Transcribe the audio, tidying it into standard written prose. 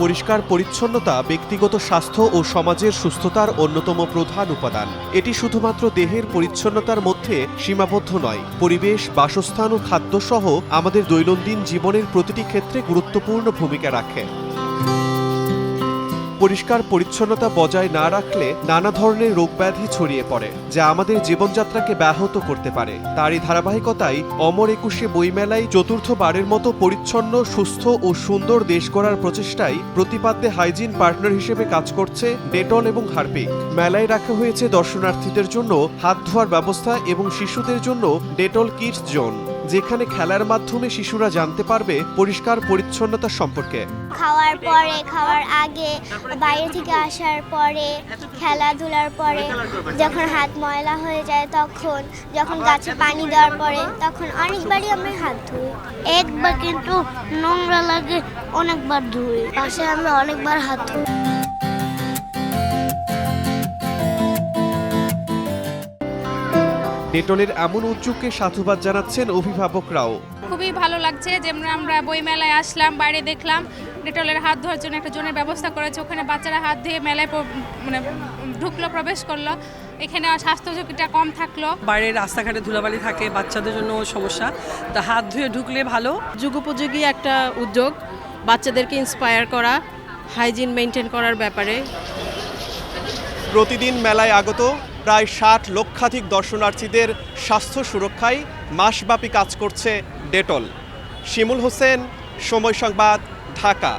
পরিষ্কার পরিচ্ছন্নতা ব্যক্তিগত স্বাস্থ্য ও সমাজের সুস্থতার অন্যতম প্রধান উপাদান। এটি শুধুমাত্র দেহের পরিচ্ছন্নতার মধ্যে সীমাবদ্ধ নয়, পরিবেশ, বাসস্থান ও খাদ্যসহ আমাদের দৈনন্দিন জীবনের প্রতিটি ক্ষেত্রে গুরুত্বপূর্ণ ভূমিকা রাখে। পরিষ্কার পরিচ্ছন্নতা বজায় না রাখলে নানা ধরনের রোগব্যাধি ছড়িয়ে পড়ে, যা আমাদের জীবনযাত্রাকে ব্যাহত করতে পারে। তারই ধারাবাহিকতায় অমর একুশে বইমেলায় চতুর্থবারের মতো পরিচ্ছন্ন, সুস্থ ও সুন্দর দেশ গড়ার প্রচেষ্টায় প্রতিপাদ্যে হাইজিন পার্টনার হিসেবে কাজ করছে ডেটল এবং হারপিক। মেলায় রাখা হয়েছে দর্শনার্থীদের জন্য হাত ধোয়ার ব্যবস্থা এবং শিশুদের জন্য ডেটল কিডস জোন, যেখানে খেলার মাধ্যমে শিশুরা জানতে পারবে পরিষ্কার পরিচ্ছন্নতা সম্পর্কে। খাওয়ার পরে, খাওয়ার আগে, বাইরে থেকে আসার পরে, খেলাধুলার পরে, যখন হাত ময়লা হয়ে যায় তখন, যখন গাছে পানি দেওয়ার পরে, তখন অনেকবারই আমরা হাত ধুই। একবার কিন্তু নোংরা লাগে, অনেকবার ধুই। পাশে আমরা অনেকবার হাত ধুই। ডেটলের এমন উদ্যোগকে সাধুবাদ জানাচ্ছেন অভিভাবকরাও। খুবই ভালো লাগছে, যেমন আমরা বইমেলায় আসলাম, বাইরে দেখলাম ডেটলের হাত ধোয়ার জন্য একটা জোনের ব্যবস্থা করেছে। ওখানে বাচ্চারা হাত ধুয়ে মেলায় ঢুকলো, প্রবেশ করলো। এখানে স্বাস্থ্য ঝুঁকিটা কম থাকলো। বাইরে রাস্তাঘাটে ধুলাবালি থাকে, বাচ্চাদের জন্য সমস্যা, তা হাত ধুয়ে ঢুকলে ভালো। যুগোপযোগী একটা উদ্যোগ, বাচ্চাদেরকে ইন্সপায়ার করা, হাইজিন মেনটেন করার ব্যাপারে। প্রতিদিন মেলায় আগত প্রায় ৬০ লক্ষাধিক দর্শনার্থীদের স্বাস্থ্য সুরক্ষায় মাসব্যাপী কাজ করছে ডেটল। শিমুল হোসেন, সময় সংবাদ, ঢাকা।